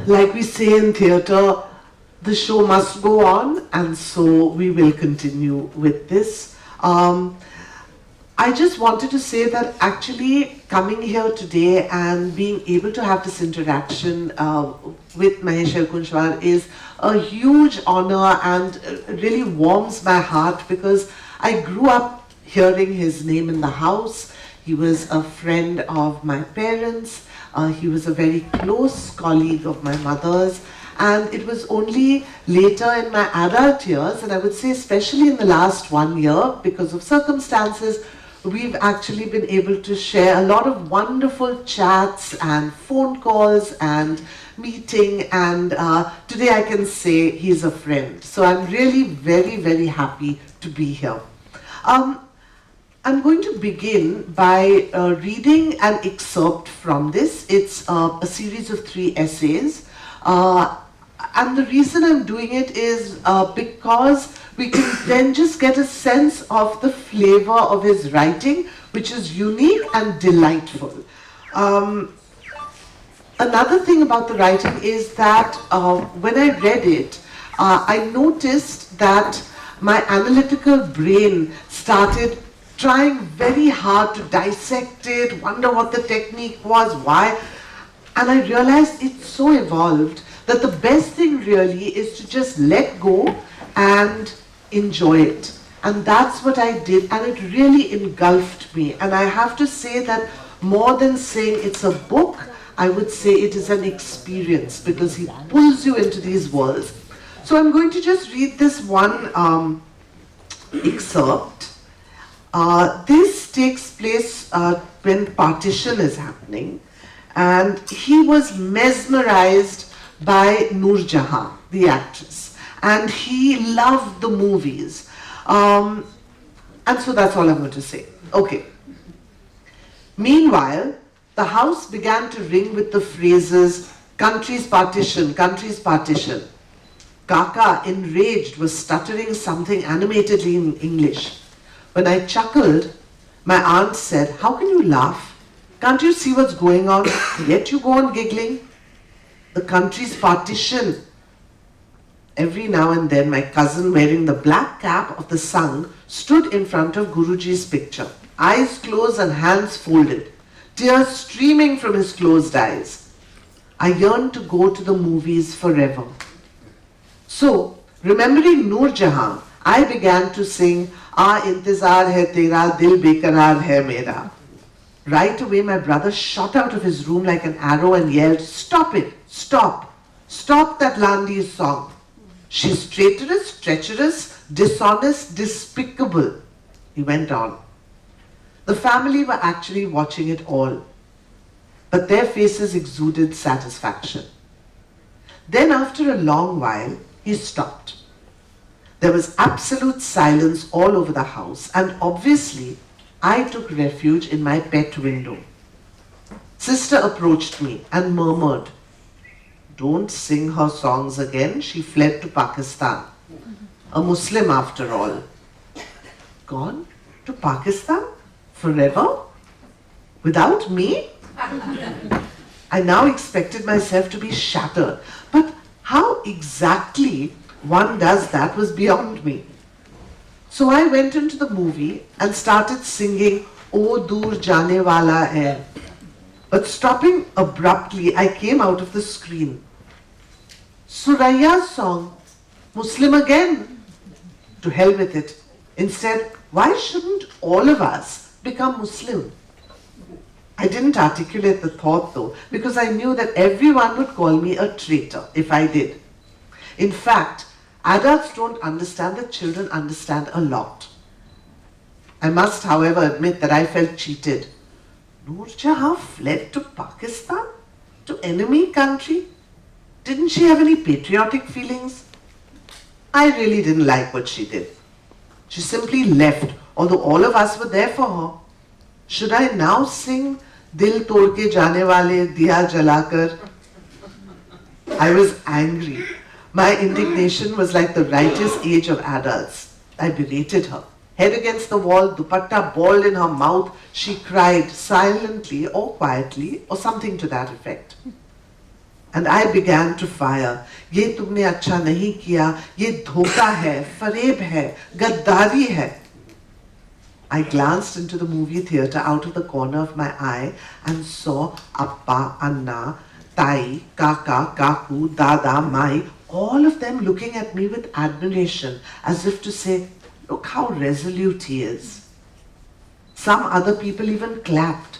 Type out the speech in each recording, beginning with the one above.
Like we say in theatre, the show must go on, and so we will continue with this. I just wanted to say that actually coming here today and being able to have this interaction with Mahesh Elkunchwar is a huge honor and really warms my heart, because I grew up hearing his name in the house. He was a friend of my parents. He was a very close colleague of my mother's. And it was only later in my adult years, and I would say especially in the last 1 year, because of circumstances, we've actually been able to share a lot of wonderful chats and phone calls and meeting, and today I can say he's a friend. So I'm really very, very happy to be here. I'm going to begin by reading an excerpt from this. It's a series of 3 essays. And the reason I'm doing it is because we can then just get a sense of the flavor of his writing, which is unique and delightful. Another thing about the writing is that when I read it, I noticed that my analytical brain started trying very hard to dissect it, wonder what the technique was, why, and I realized it's so evolved that the best thing really is to just let go and enjoy it. And that's what I did, and it really engulfed me. And I have to say that more than saying it's a book, I would say it is an experience, because he pulls you into these worlds. So I'm going to just read this one excerpt. This takes place when partition is happening, and he was mesmerized by Noor Jahan, the actress, and he loved the movies. And so that's all I'm going to say. Okay. Meanwhile, the house began to ring with the phrases, country's partition, country's partition. Kaka, enraged, was stuttering something animatedly in English. When I chuckled, my aunt said, "How can you laugh? Can't you see what's going on? Yet you go on giggling." The country's partition. Every now and then, my cousin, wearing the black cap of the Sangh, stood in front of Guruji's picture, eyes closed and hands folded, tears streaming from his closed eyes. I yearned to go to the movies forever. So, remembering Noor Jahan, I began to sing, "Aa intizar hai tera, dil bekarar hai mera." Right away, my brother shot out of his room like an arrow and yelled, "Stop it! Stop! Stop that Landi's song. She's traitorous, treacherous, dishonest, despicable." He went on. The family were actually watching it all, but their faces exuded satisfaction. Then, after a long while, he stopped. There was absolute silence all over the house, and obviously, I took refuge in my pet window. Sister approached me and murmured, "Don't sing her songs again. She fled to Pakistan. A Muslim after all." Gone to Pakistan? Forever? Without me? I now expected myself to be shattered. But how exactly one does that was beyond me. So I went into the movie and started singing "O Dur Jane Wala Hai." But stopping abruptly, I came out of the screen. Suraya's song, Muslim again. To hell with it. Instead, why shouldn't all of us become Muslim? I didn't articulate the thought though, because I knew that everyone would call me a traitor if I did. In fact, adults don't understand that children understand a lot. I must, however, admit that I felt cheated. Noor Jahan fled to Pakistan? To enemy country? Didn't she have any patriotic feelings? I really didn't like what she did. She simply left, although all of us were there for her. Should I now sing "Dil Tod Ke Jane Wale Diya Jalakar"? I was angry. My indignation was like the righteous age of adults. I berated her. Head against the wall, dupatta balled in her mouth, she cried silently or quietly or something to that effect. And I began to fire. ये तुमने अच्छा नहीं किया, ये धोखा है, फरेब है, गद्दारी है. I glanced into the movie theatre out of the corner of my eye and saw Appa, Anna, Tai, Kaka, Kaku, Dada, Mai, all of them looking at me with admiration, as if to say, look how resolute he is. Some other people even clapped.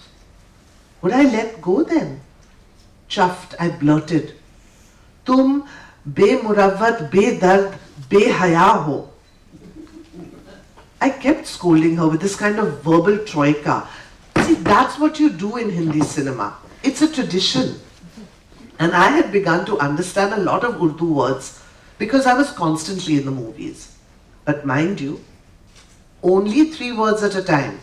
Would I let go then? Chuffed, I blurted, "Tum be-murawwat, be-dard, be-haya ho." I kept scolding her with this kind of verbal troika. See, that's what you do in Hindi cinema. It's a tradition. And I had begun to understand a lot of Urdu words because I was constantly in the movies. But mind you, only 3 words at a time.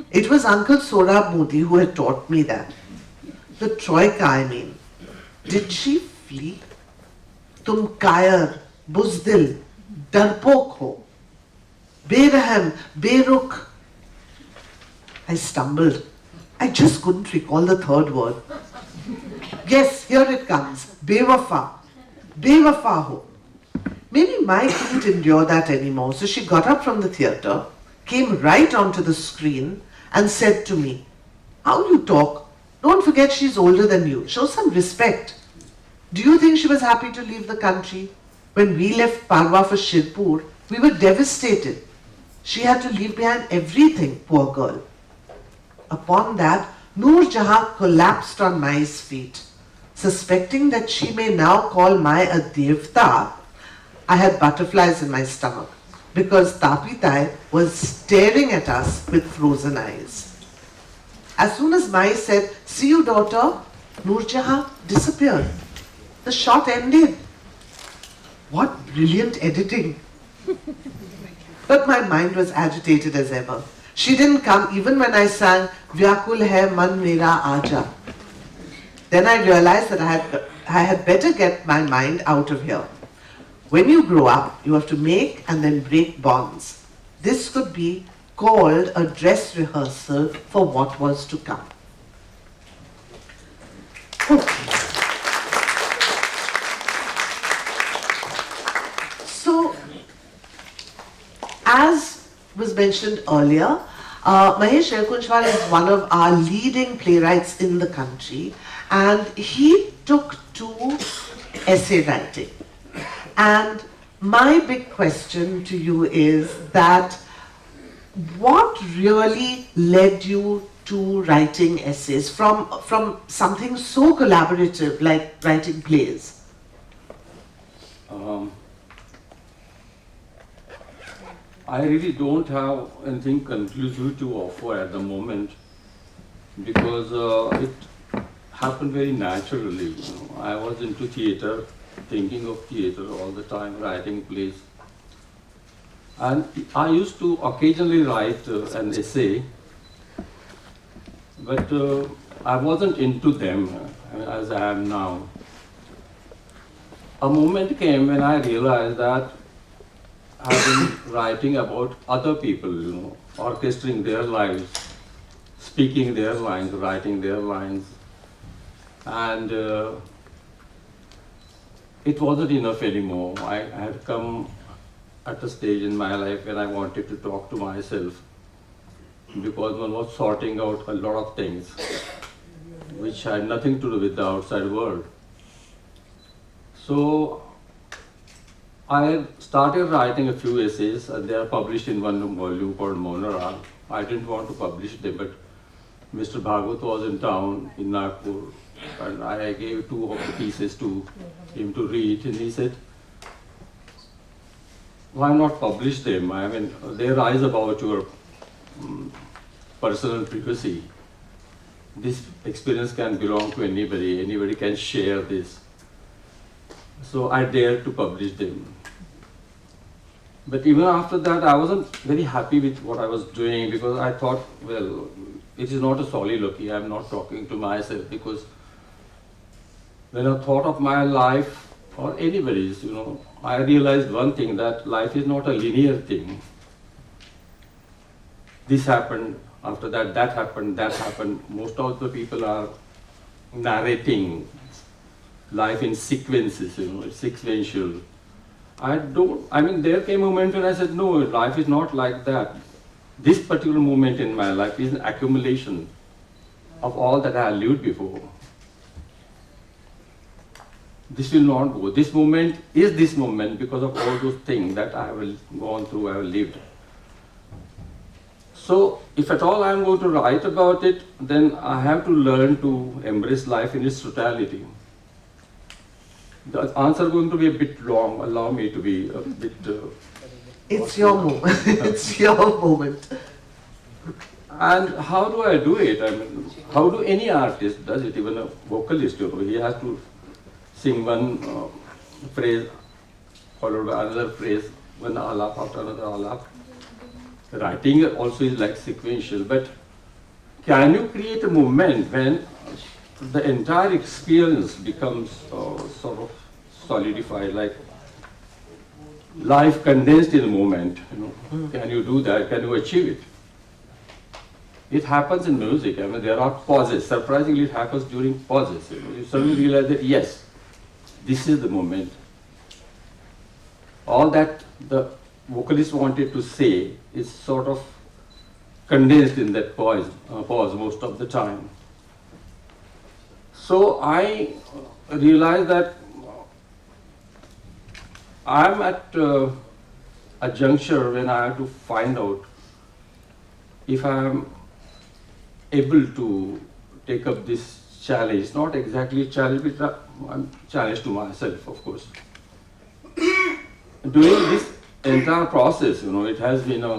It was Uncle Sorab Modi who had taught me that. The troika, I mean. Did she flee? Tum kair, buzdil, darpok ho. Berahem, beruk. I stumbled. I just couldn't recall the 3rd word. Yes, here it comes. Bewafa. Bewafa ho. Maybe Mai couldn't endure that anymore, so she got up from the theatre, came right onto the screen and said to me, "How you talk? Don't forget she's older than you. Show some respect." Do you think she was happy to leave the country? When we left Parwa for Shirpur, we were devastated. She had to leave behind everything, poor girl. Upon that, Noor Jahan collapsed on Mai's feet. Suspecting that she may now call Mai a devta, I had butterflies in my stomach because Tapitai was staring at us with frozen eyes. As soon as Mai said, "See you, daughter," Noor Jahan disappeared. The shot ended. What brilliant editing. But my mind was agitated as ever. She didn't come even when I sang "Vyakul hai man mera aja." Then I realized that I had better get my mind out of here. When you grow up, you have to make and then break bonds. This could be called a dress rehearsal for what was to come. Okay. So, as was mentioned earlier, Mahesh Elkunchwar is one of our leading playwrights in the country, and he took to essay writing. And my big question to you is that what really led you to writing essays from something so collaborative like writing plays? I really don't have anything conclusive to offer at the moment because it happened very naturally. I was into theatre, thinking of theatre all the time, writing plays. And I used to occasionally write an essay, but I wasn't into them as I am now. A moment came when I realized that I've been writing about other people, orchestrating their lives, speaking their lines, writing their lines. And it wasn't enough anymore. I had come at a stage in my life when I wanted to talk to myself because one was sorting out a lot of things which had nothing to do with the outside world. So I started writing a few essays and they are published in one volume called Monara. I didn't want to publish them, but Mr. Bhagwat was in town in Nagpur and I gave 2 of the pieces to him to read and he said, "Why not publish them? I mean, they rise about your personal privacy. This experience can belong to anybody, anybody can share this." So I dared to publish them. But even after that, I wasn't very happy with what I was doing because I thought, well, it is not a soliloquy. I'm not talking to myself because when I thought of my life or anybody's, I realized one thing, that life is not a linear thing. This happened, after that, that happened, that happened. Most of the people are narrating life in sequences, it's sequential. There came a moment when I said, no, life is not like that. This particular moment in my life is an accumulation of all that I lived before. This will not go. This moment is this moment because of all those things that I have gone through, I have lived. So, if at all I am going to write about it, then I have to learn to embrace life in its totality. The answer is going to be a bit long. Allow me to be a bit. It's your moment. It's your moment. And how do I do it? How do any artist does it? Even a vocalist, he has to sing one phrase followed by another phrase, one alap after another alap. Writing also is like sequential, but can you create a moment when the entire experience becomes sort of solidified, like life condensed in a moment? Can you do that? Can you achieve it? It happens in music. There are pauses. Surprisingly, it happens during pauses. You suddenly realize that yes, this is the moment. All that the vocalist wanted to say is sort of condensed in that pause most of the time. So I realized that I'm at a juncture when I have to find out if I'm able to take up this challenge. Not exactly a challenge, but I'm challenged to myself, of course. During this entire process, it has been a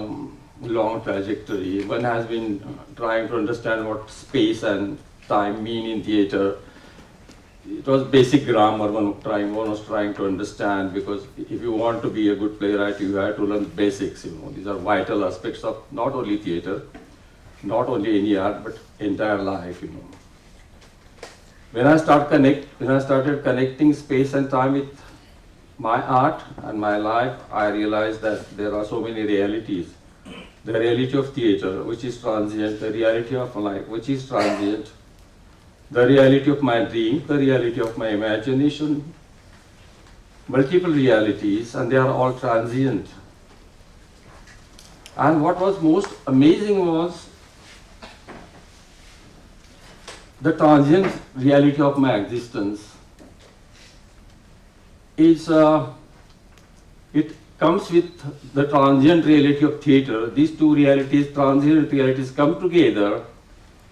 long trajectory. One has been trying to understand what space and time mean in theater. It was basic grammar one was trying to understand, because if you want to be a good playwright, you have to learn basics. These are vital aspects of not only theater, not only any art, but entire life. When I started connecting space and time with my art and my life, I realized that there are so many realities. The reality of theater, which is transient, the reality of life, which is transient, the reality of my dream, the reality of my imagination, multiple realities, and they are all transient. And what was most amazing was the transient reality of my existence. It comes with the transient reality of theater. These two realities, transient realities, come together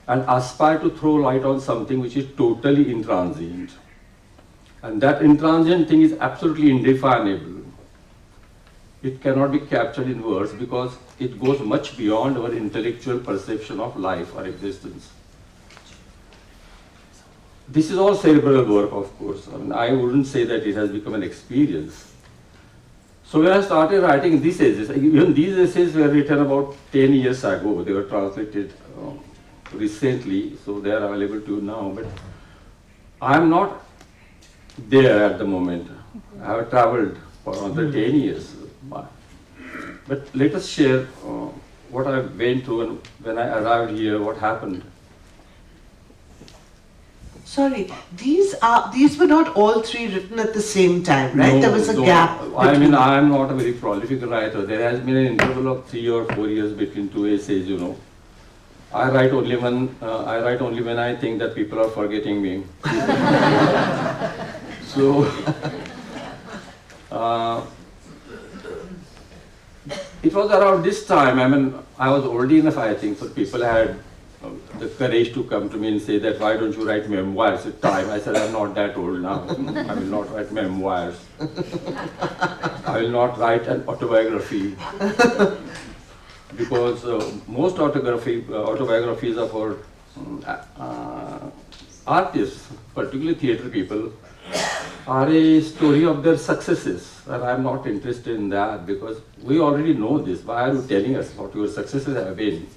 and aspire to throw light on something which is totally intransient. And that intransient thing is absolutely indefinable. It cannot be captured in words because it goes much beyond our intellectual perception of life or existence. This is all cerebral work, of course. I wouldn't say that it has become an experience. So when I started writing these essays, even these essays were written about 10 years ago. They were translated recently, so they are available to you now. But I am not there at the moment. I have traveled for another 10 years. But let us share what I went through and when I arrived here, what happened. Sorry, these were not all three written at the same time, right? No, There was a gap. I am not a very prolific writer. There has been an interval of 3 or 4 years between two essays, I write only when I think that people are forgetting me. So, it was around this time, I was old enough, I think, so people had the courage to come to me and say that, why don't you write memoirs at time? I said, I'm not that old now. I will not write memoirs. I will not write an autobiography. Because most autobiographies of our artists, particularly theatre people, are a story of their successes. And I'm not interested in that because we already know this. Why are you telling us what your successes have been?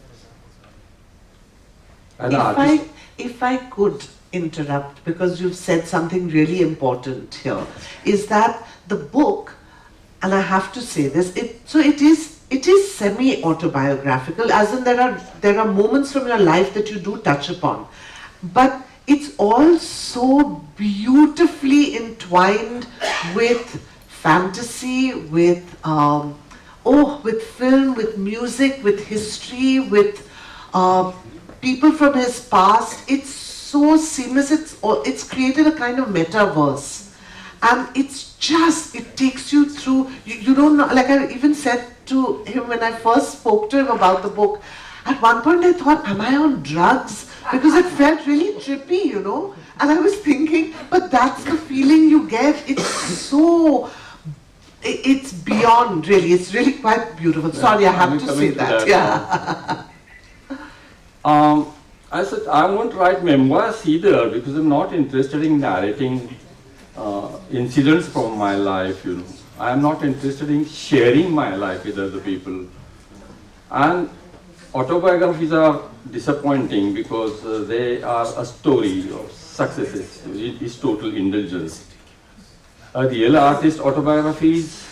If I could interrupt, because you've said something really important here, is that the book, and I have to say this, it is semi-autobiographical, as in there are moments from your life that you do touch upon, but it's all so beautifully entwined with fantasy, with with film, with music, with history, with people from his past. It's so seamless. It's created a kind of metaverse, and it takes you through. You don't know. Like I even said to him when I first spoke to him about the book, at one point I thought, am I on drugs? Because it felt really trippy, you know. And I was thinking, but that's the feeling you get. It's beyond, really. It's really quite beautiful. Sorry, I have to say that. Yeah. I said I won't write memoirs either because I'm not interested in narrating incidents from my life. You know, I am not interested in sharing my life with other people. And autobiographies are disappointing because they are a story of successes. It is total indulgence. A real artist autobiography is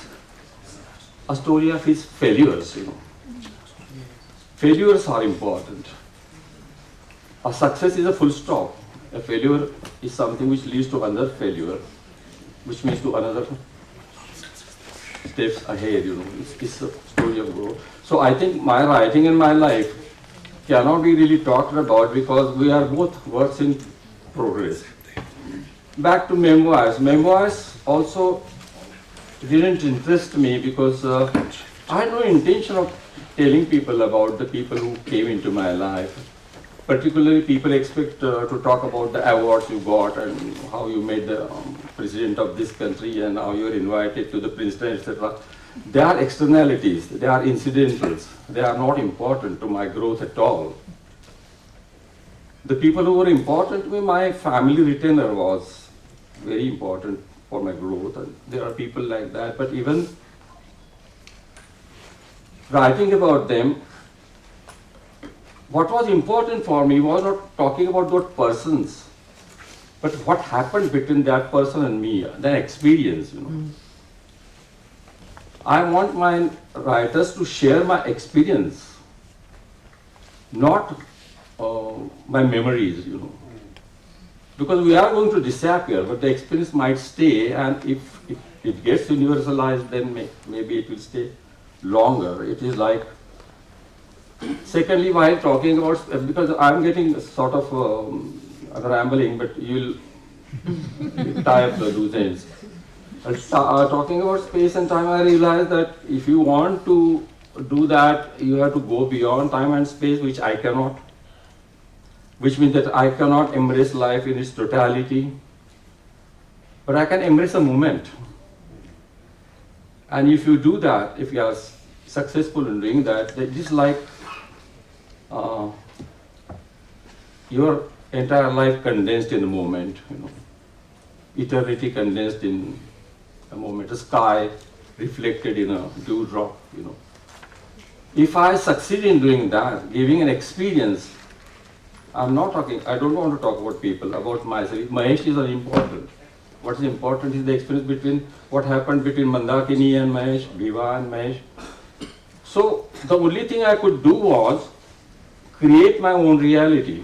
a story of his failures, you know. Failures are important. A success is a full stop. A failure is something which leads to another failure, which means to another steps ahead, you know. It's a story of growth. So I think my writing and my life cannot be really talked about because we are both works in progress. Back to memoirs. Memoirs also didn't interest me because I had no intention of telling people about the people who came into my life. Particularly, people expect to talk about the awards you got and how you made the president of this country and how you were invited to the Princeton, etc. They are externalities, they are incidentals, they are not important to my growth at all. The people who were important to me, my family retainer was very important for my growth, and there are people like that, but even writing about them, what was important for me was not talking about those persons, but what happened between that person and me, the experience, you know. I want my writers to share my experience, not my memories, you know. Because we are going to disappear, but the experience might stay, and if it gets universalized, then maybe it will stay longer. It is like, secondly, while talking about, because I'm getting sort of rambling, but you'll tie up the loose ends. Talking about space and time, I realized that if you want to do that, you have to go beyond time and space, which I cannot. Which means that I cannot embrace life in its totality, but I can embrace a moment. And if you do that, if you are successful in doing that, it is like your entire life condensed in a moment, you know. Eternity condensed in a moment, a sky reflected in a dewdrop, you know. If I succeed in doing that, giving an experience, I don't want to talk about people, about myself. Mahesh is unimportant. What is important is the experience between what happened between Mandakini and Mahesh, Viva and Mahesh. So the only thing I could do was create my own reality.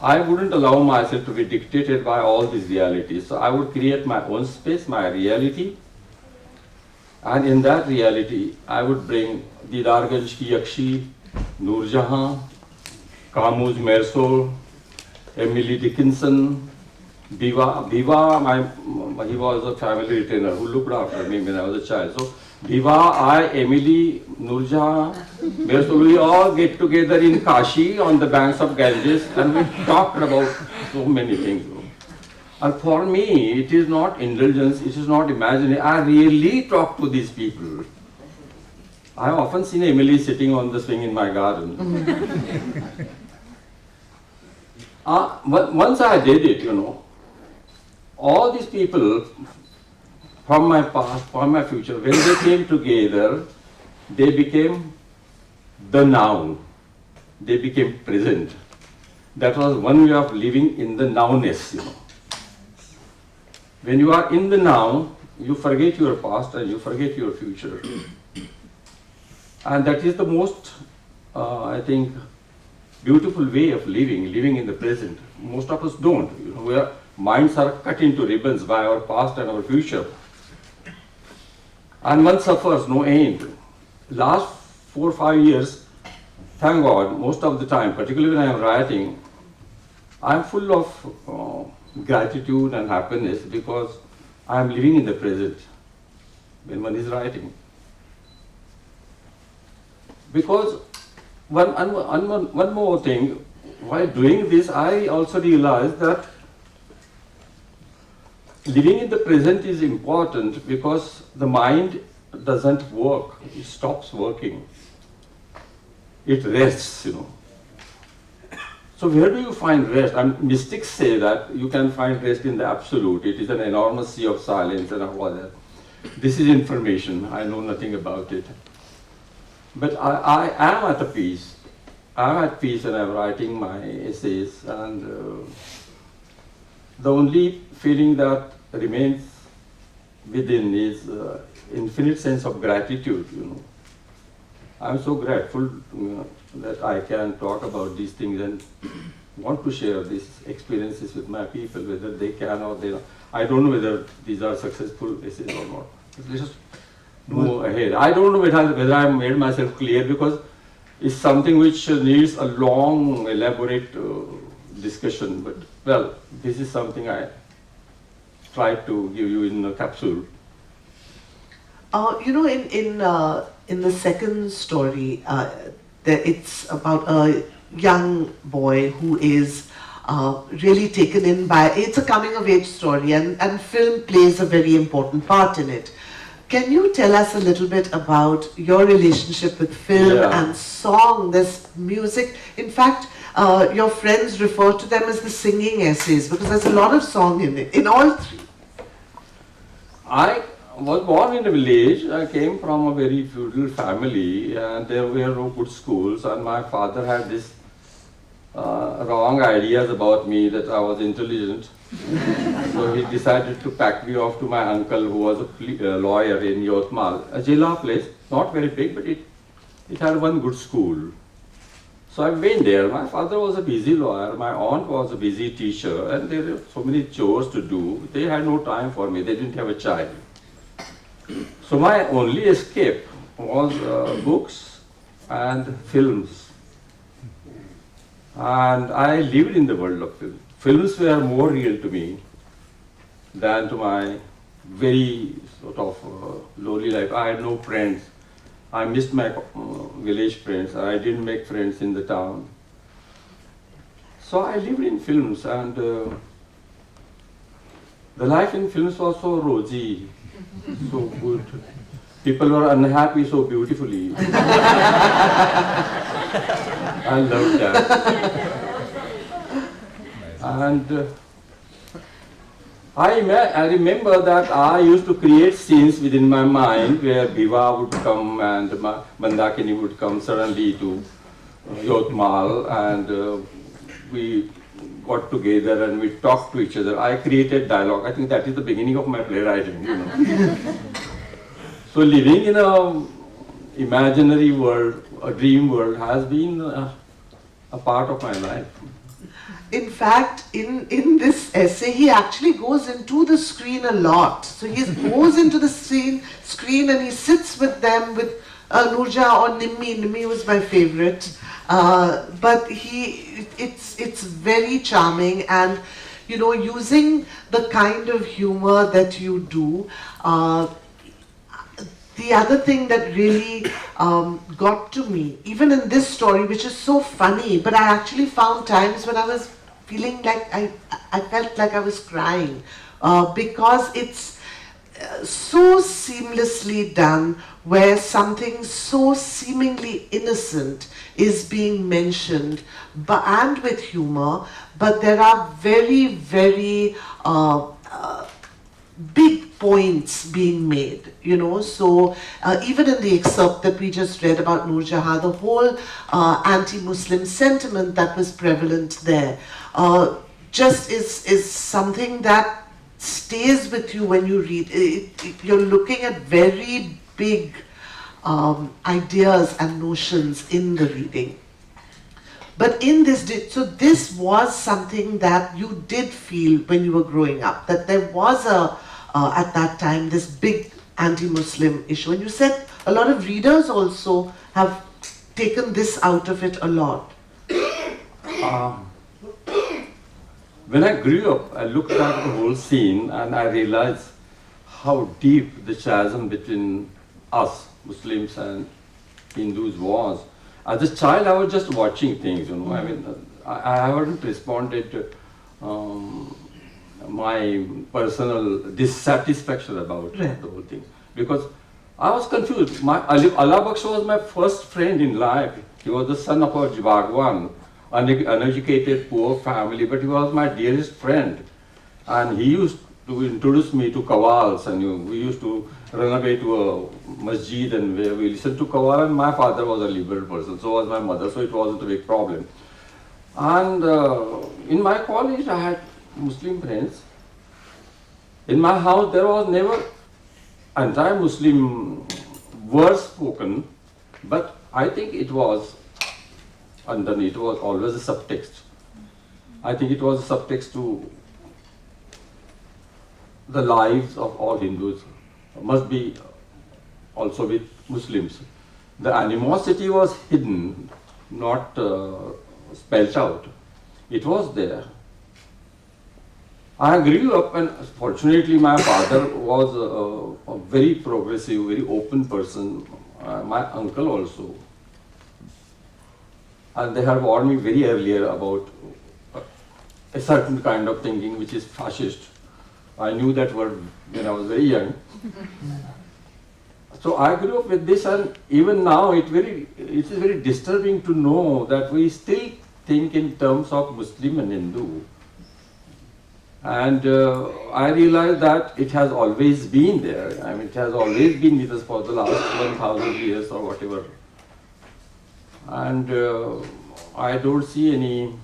I wouldn't allow myself to be dictated by all these realities. So I would create my own space, my reality. And in that reality, I would bring Didarganj ki Yakshi, Noor Jahan, Camus Mersol, Emily Dickinson, Viva, he was a family retainer who looked after me when I was a child. So Viva, I, Emily, Noor Jahan, Mersol, we all get together in Kashi on the banks of Ganges and we talked about so many things. And for me, it is not indulgence, it is not imaginary. I really talk to these people. I have often seen Emily sitting on the swing in my garden. Once I did it, you know, all these people from my past, from my future, when they came together, they became the now. They became present. That was one way of living in the nowness, you know. When you are in the now, you forget your past and you forget your future. And that is the most, I think, beautiful way of living in the present. Most of us don't. Our minds are cut into ribbons by our past and our future. And one suffers no end. Last 4 or 5 years, thank God, most of the time, particularly when I am writing, I am full of gratitude and happiness because I am living in the present when one is writing. Because one more thing, while doing this, I also realized that living in the present is important because the mind doesn't work, it stops working. It rests, So where do you find rest? Mystics say that you can find rest in the absolute. It is an enormous sea of silence and all that. This is information. I know nothing about it. But I am at a peace. I am at peace when I'm writing my essays, and the only feeling that remains within is infinite sense of gratitude. I'm so grateful that I can talk about these things and want to share these experiences with my people, whether they can or they don't. I don't know whether these are successful essays or not. Let's just move ahead. I don't know whether I made myself clear because it's something which needs a long, elaborate discussion. But well, this is something I tried to give you in a capsule. In the second story, it's about a young boy who is really taken in by, it's a coming of age story, and film plays a very important part in it. Can you tell us a little bit about your relationship with film and song, this music? In fact, your friends refer to them as the singing essays because there's a lot of song in it, in all three. I was born in a village. I came from a very feudal family, and there were no good schools, and my father had this wrong ideas about me that I was intelligent. So he decided to pack me off to my uncle who was a lawyer in Yotmal, a Jilla place, not very big, but it had one good school. So I went there. My father was a busy lawyer, my aunt was a busy teacher, and there were so many chores to do. They had no time for me, they didn't have a child. So my only escape was books and films. And I lived in the world of film. Films were more real to me than to my very sort of lowly life. I had no friends. I missed my village friends. I didn't make friends in the town. So I lived in films, and the life in films was so rosy, so good. People were unhappy so beautifully. I loved that. And I remember that I used to create scenes within my mind where Biva would come and Mandakini would come suddenly to Yotmal, and we got together and we talked to each other. I created dialogue. I think that is the beginning of my playwriting. So living in an imaginary world, a dream world, has been a part of my life. In fact, in this essay, he actually goes into the screen a lot. So he goes into the screen and he sits with them, with Nurja or Nimmi. Nimmi was my favorite. But it's very charming, and using the kind of humor that you do. The other thing that really got to me, even in this story, which is so funny, but I actually found times when I was feeling like I felt like I was crying because it's so seamlessly done, where something so seemingly innocent is being mentioned, and with humor, but there are very, very big points being made, so even in the excerpt that we just read about Noor Jahan, the whole anti-Muslim sentiment that was prevalent there just is something that stays with you when you read it. You're looking at very big ideas and notions in the reading. But in this, so this was something that you did feel when you were growing up, that there was at that time, this big anti-Muslim issue. And you said a lot of readers also have taken this out of it a lot. When I grew up, I looked at the whole scene and I realized how deep the chasm between us, Muslims and Hindus, was. As a child, I was just watching things, I mean, I haven't responded to my personal dissatisfaction about the whole thing. Because I was confused. Allah Baksha was my first friend in life. He was the son of a Jibagwan, uneducated, poor family, but he was my dearest friend. And he used to introduce me to qawwals, and we used to run away to a masjid and where we listened to qawwal, and my father was a liberal person, so was my mother, so it wasn't a big problem. And in my college, I had Muslim friends. In my house, there was never anti-Muslim words spoken, but I think it was underneath, it was always a subtext. I think it was a subtext to the lives of all Hindus, must be also with Muslims. The animosity was hidden, not spelled out. It was there. I grew up, and fortunately my father was a very progressive, very open person. My uncle also. And they had warned me very earlier about a certain kind of thinking which is fascist. I knew that word when I was very young. So I grew up with this, and even now it is very disturbing to know that we still think in terms of Muslim and Hindu. And I realized that it has always been there. I mean, it has always been with us for the last 1,000 years or whatever. And I don't see any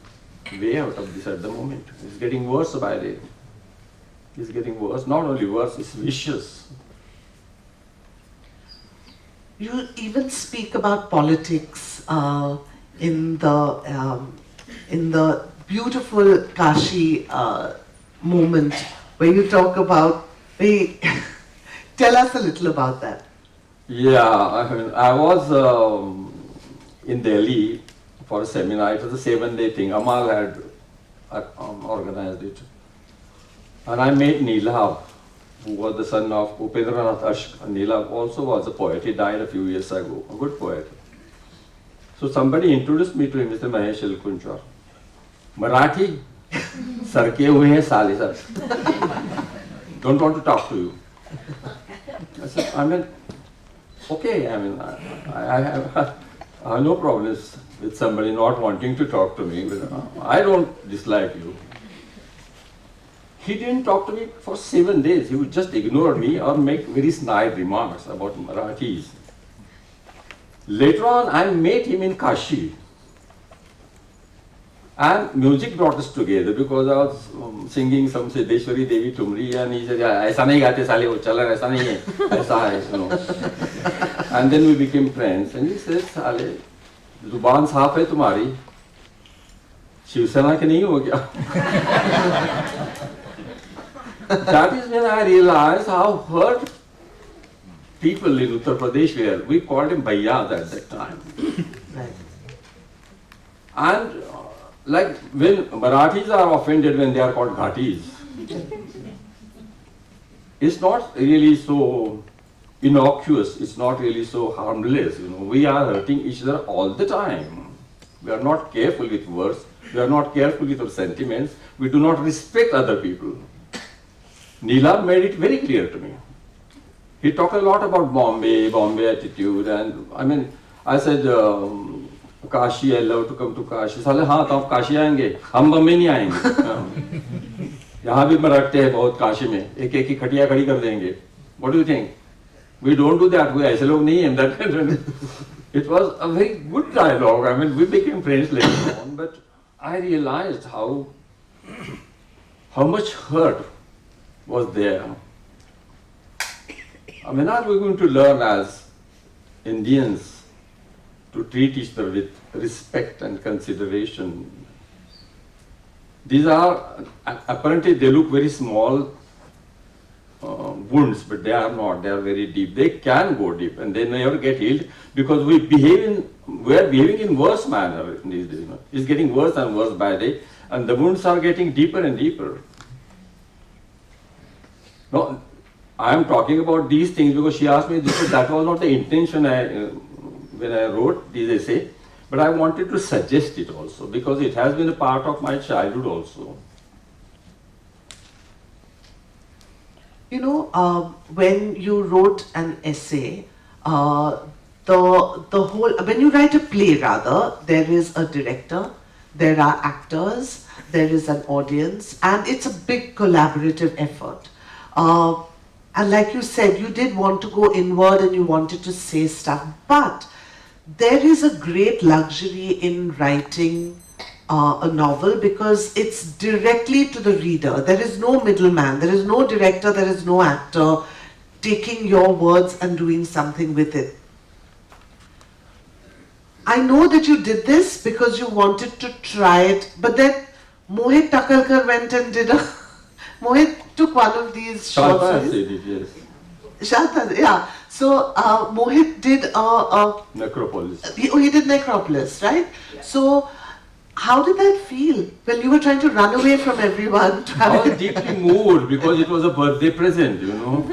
way out of this at the moment. It's getting worse by the day. It's getting worse. Not only worse, it's vicious. You even speak about politics in the beautiful Kashi moment where you talk about. Tell us a little about that. Yeah, I mean, I was in Delhi for a seminar. It was a 7-day thing. Amal had organized it. And I met Neelab, who was the son of Upendranath Ashk. Neelab also was a poet. He died a few years ago, a good poet. So somebody introduced me to him, Mr. Mahesh Elkunchwar. Marathi, sarke hue hai sale sir. Don't want to talk to you. I said, I mean, okay, I mean, I have no problems with somebody not wanting to talk to me. But I don't dislike you. He didn't talk to me for 7 days. He would just ignore me or make very snide remarks about Marathis. Later on, I met him in Kashi. And music brought us together because I was singing some Siddheshwari Devi Tumri, and he said, "Aisa nahi gaate sale, wo chala aisa nahi hai, aisa hai, you know." And then we became friends. And he said, "Sale, zuban saaf hai tumhari, Shiv Sena ke nahi ho gaya." That is when I realized how hurt people in Uttar Pradesh were. We called him Bhaiyas at that time. Right. And like when Marathis are offended when they are called Ghatis, it's not really so innocuous, it's not really so harmless. You know, we are hurting each other all the time. We are not careful with words, we are not careful with our sentiments, we do not respect other people. Neelab made it very clear to me. He talked a lot about Bombay attitude, and I mean, I said, Kashi, I love to come to Kashi. Sale, हाँ, तो आप काशी आएंगे, हम बम्बई नहीं आएंगे. यहाँ भी मराठे हैं बहुत काशी में, एक एक की खटिया खड़ी कर देंगे. What do you think? We don't do that. We ऐसे लोग नहीं हैं. That it was a very good dialogue. I mean, we became friends later on, but I realized how much hurt was there. I mean, are we going to learn as Indians to treat each other with respect and consideration. These are, apparently they look very small wounds, but they are not, they are very deep. They can go deep and they never get healed because we are behaving in worse manner these days. It's getting worse and worse by day and the wounds are getting deeper and deeper. No, I am talking about these things because she asked me this, but that was not the intention when I wrote this essay, but I wanted to suggest it also because it has been a part of my childhood also. You know, when you wrote an essay, the whole, when you write a play rather, there is a director, there are actors, there is an audience, and it's a big collaborative effort. And like you said, you did want to go inward and you wanted to say stuff, but there is a great luxury in writing a novel because it's directly to the reader. There is no middleman, there is no director, there is no actor taking your words and doing something with it. I know that you did this because you wanted to try it, but then Mohit Takalkar went and did a... Mohit took one of these short Shanta stories. said it, yes. Shanta, yeah. So Mohit did Necropolis. he did Necropolis, right? Yeah. So how did that feel when you were trying to run away from everyone? I was deeply moved because it was a birthday present, you know.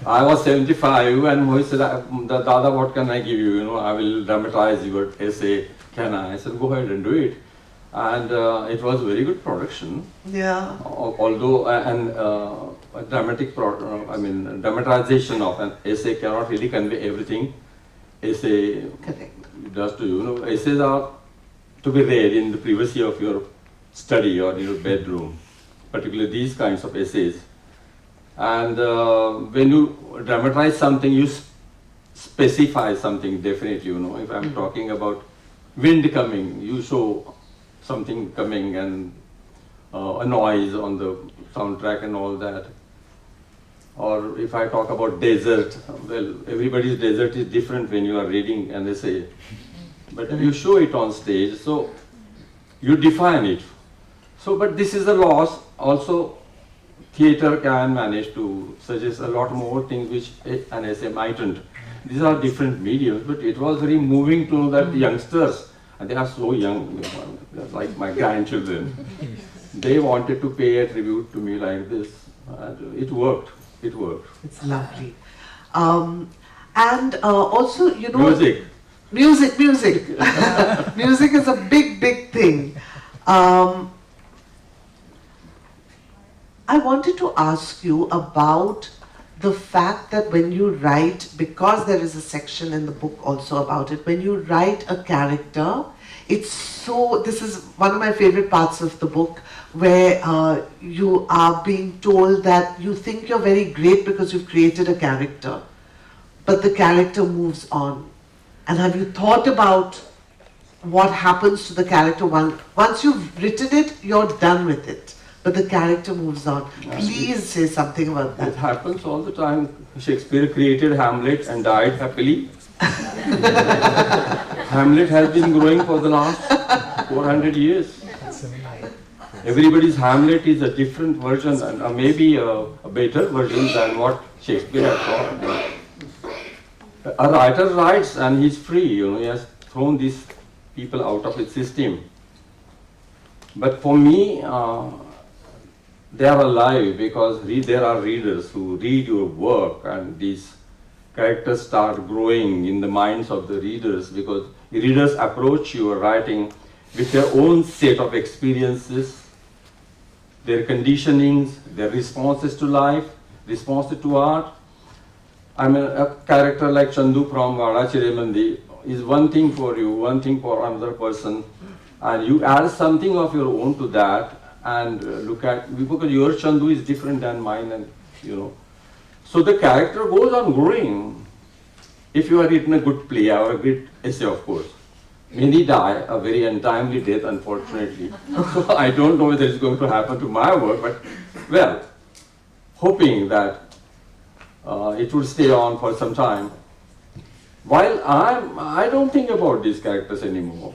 I was 75 and Mohit said, Dada, what can I give you? You know, I will dramatize your essay. Can I? I said, go ahead and do it. And it was a very good production. Yeah. Although a dramatic, dramatization of an essay cannot really convey everything. Essay Correct. does to you. You know, essays are to be read in the privacy of your study or your bedroom, particularly these kinds of essays. And when you dramatize something, you specify something definitely. You know, if I'm talking about wind coming, you show something coming and a noise on the soundtrack and all that. Or if I talk about desert, well, everybody's desert is different when you are reading an essay. But you show it on stage, so you define it. So, but this is a loss. Also, theatre can manage to suggest a lot more things which an essay mightn't. These are different mediums, but it was very moving to know that youngsters, and they are so young, you know, they're like my grandchildren. They wanted to pay a tribute to me like this, and it worked. It worked. It's lovely. And also, you know... Music. Music. Music is a big thing. I wanted to ask you about the fact that when you write, because there is a section in the book also about it, when you write a character, it's so, this is one of my favorite parts of the book, where you are being told that you think you're very great because you've created a character, but the character moves on. And have you thought about what happens to the character once you've written it, you're done with it, but the character moves on? Please say something about that. It happens all the time. Shakespeare created Hamlet and died happily. Hamlet has been growing for the last 400 years. Everybody's Hamlet is a different version and maybe a better version than what Shakespeare had thought. A writer writes and he's free, you know, he has thrown these people out of his system. But for me, they are alive because there are readers who read your work and these characters start growing in the minds of the readers because the readers approach your writing with their own set of experiences, their conditionings, their responses to life, responses to art. I mean, a character like Chandu from Vada Chiremandi is one thing for you, one thing for another person, and you add something of your own to that and look at, because your Chandu is different than mine, and you know. So the character goes on growing. If you have written a good play or a great essay, of course. Many die a very untimely death, unfortunately. So I don't know whether it's going to happen to my work, but well, hoping that it will stay on for some time. While I don't think about these characters anymore.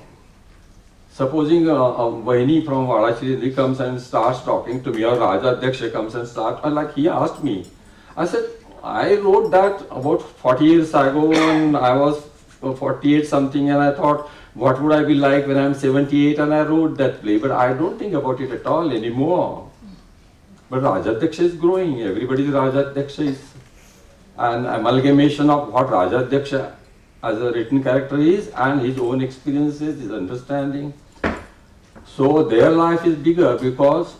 Supposing a Vahini from Varachiri comes and starts talking to me, or Raja Deksha comes and starts, like he asked me. I said, I wrote that about 40 years ago when I was 48 something, and I thought, what would I be like when I'm 78, and I wrote that play, but I don't think about it at all anymore. But Rajadeksha is growing, everybody's Rajadeksha is an amalgamation of what Rajadeksha as a written character is and his own experiences, his understanding. So their life is bigger because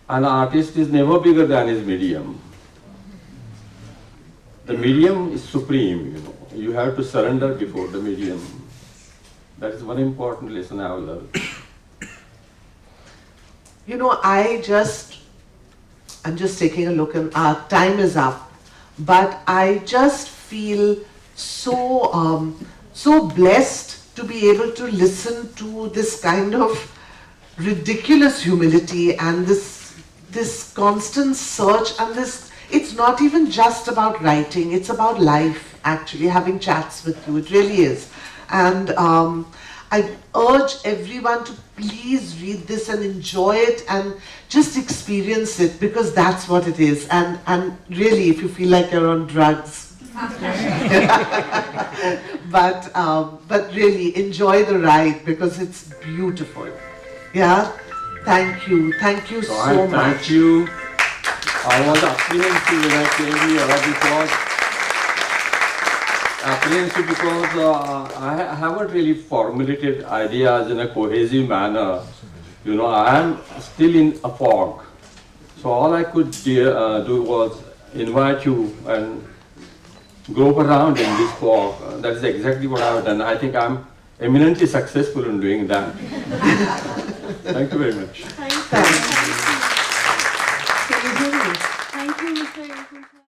an artist is never bigger than his medium. The medium is supreme, you know. You have to surrender before the medium. That is one important lesson I have learned. You know, I'm just taking a look, and our time is up, but I just feel so blessed to be able to listen to this kind of ridiculous humility and this constant search, and it's not even just about writing, it's about life, actually, having chats with you. It really is. And I urge everyone to please read this and enjoy it and just experience it, because that's what it is. And really, if you feel like you're on drugs, but really enjoy the ride, because it's beautiful. Yeah, thank you so much. Thank you. I was apprehensive when I came here because I haven't really formulated ideas in a cohesive manner. You know, I am still in a fog. So all I could do was invite you and grope around in this fog. That is exactly what I have done. I think I'm eminently successful in doing that. Thank you very much. Thank you, Mr. Elkunchwar.